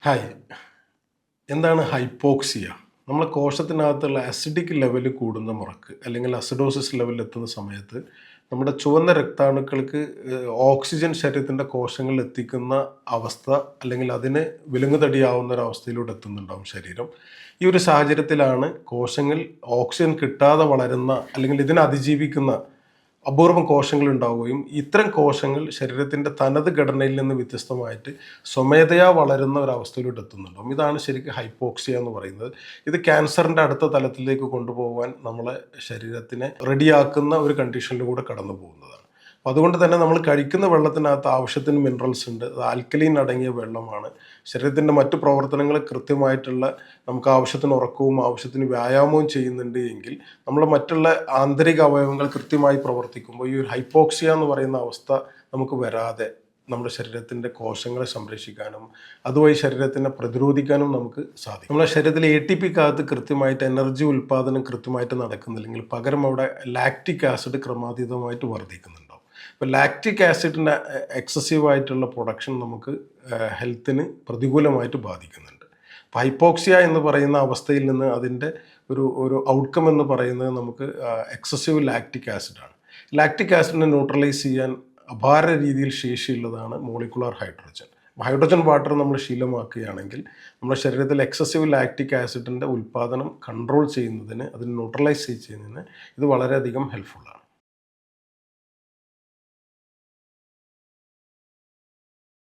Hi. എന്താണ് hypoxia? നമ്മളെ കോശത്തിനകത്തുള്ള acidic level കൂടുന്ന മുറക്ക് അല്ലെങ്കിൽ അസിഡോസിസ് ലെവലിൽ എത്തുന്ന സമയത്ത് നമ്മുടെ ചുവന്ന രക്താണുക്കൾക്ക് ഓക്സിജൻ ശരീരത്തിൻ്റെ കോശങ്ങളിൽ എത്തിക്കുന്ന അവസ്ഥ അല്ലെങ്കിൽ അതിന് വിലങ്ങുതടിയാവുന്ന ഒരു അവസ്ഥയിലൂടെ എത്തുന്നുണ്ടാവും ശരീരം. ഈ ഒരു സാഹചര്യത്തിലാണ് കോശങ്ങൾ ഓക്സിജൻ കിട്ടാതെ വളരുന്ന അല്ലെങ്കിൽ ഇതിനെ അതിജീവിക്കുന്ന അപൂർവം കോശങ്ങൾ ഉണ്ടാവുകയും ഇത്തരം കോശങ്ങൾ ശരീരത്തിൻ്റെ തനത് ഘടനയിൽ നിന്ന് വ്യത്യസ്തമായിട്ട് സ്വമേധയാ വളരുന്ന ഒരവസ്ഥയിലോട്ട് എത്തുന്നുണ്ടാവും. ഇതാണ് ശരിക്കും ഹൈപ്പോക്സിയ എന്ന് പറയുന്നത്. ഇത് ക്യാൻസറിൻ്റെ അടുത്ത തലത്തിലേക്ക് കൊണ്ടുപോകാൻ നമ്മളെ ശരീരത്തിനെ റെഡിയാക്കുന്ന ഒരു കണ്ടീഷനിലൂടെ കടന്നു പോകുന്നതാണ്. അപ്പോൾ അതുകൊണ്ട് തന്നെ നമ്മൾ കഴിക്കുന്ന വെള്ളത്തിനകത്ത് ആവശ്യത്തിന് മിനറൽസ് ഉണ്ട്. അത് ആൽക്കലീൻ അടങ്ങിയ വെള്ളമാണ്. ശരീരത്തിൻ്റെ മറ്റു പ്രവർത്തനങ്ങൾ കൃത്യമായിട്ടുള്ള നമുക്ക് ആവശ്യത്തിന് ഉറക്കവും ആവശ്യത്തിന് വ്യായാമവും ചെയ്യുന്നുണ്ട് എങ്കിൽ നമ്മൾ മറ്റുള്ള ആന്തരിക അവയവങ്ങൾ കൃത്യമായി പ്രവർത്തിക്കുമ്പോൾ ഈ ഒരു ഹൈപ്പോക്സിയ എന്ന് പറയുന്ന അവസ്ഥ നമുക്ക് വരാതെ നമ്മുടെ ശരീരത്തിൻ്റെ കോശങ്ങളെ സംരക്ഷിക്കാനും അതുവഴി ശരീരത്തിനെ പ്രതിരോധിക്കാനും നമുക്ക് സാധിക്കും. നമ്മുടെ ശരീരത്തിലെ ATPക്കകത്ത് കൃത്യമായിട്ട് എനർജി ഉൽപ്പാദനം കൃത്യമായിട്ട് നടക്കുന്നില്ലെങ്കിൽ പകരം അവിടെ ലാക്റ്റിക് ആസിഡ് ക്രമാതീതമായിട്ട് വർദ്ധിക്കുന്നുണ്ടാവും. അപ്പോൾ ലാക്റ്റിക് ആസിഡിൻ്റെ എക്സസീവായിട്ടുള്ള പ്രൊഡക്ഷൻ നമുക്ക് ഹെൽത്തിന് പ്രതികൂലമായിട്ട് ബാധിക്കുന്നുണ്ട്. അപ്പോൾ ഹൈപ്പോക്സിയ എന്ന് പറയുന്ന അവസ്ഥയിൽ നിന്ന് അതിൻ്റെ ഒരു ഔട്ട്കം എന്ന് പറയുന്നത് നമുക്ക് എക്സസീവ് ലാക്റ്റിക് ആസിഡാണ്. ലാക്റ്റിക് ആസിഡിനെ ന്യൂട്രലൈസ് ചെയ്യാൻ അപാര രീതിയിൽ ശേഷിയുള്ളതാണ് മോളിക്കുലാർ ഹൈഡ്രജൻ. ഹൈഡ്രജൻ വാട്ടർ നമ്മൾ ശീലമാക്കുകയാണെങ്കിൽ നമ്മുടെ ശരീരത്തിൽ എക്സസീവ് ലാക്റ്റിക് ആസിഡിൻ്റെ ഉൽപ്പാദനം കൺട്രോൾ ചെയ്യുന്നതിന് അതിനെ ന്യൂട്രലൈസ് ചെയ്യുന്നതിന് ഇത് വളരെയധികം ഹെൽപ്ഫുള്ളാണ്.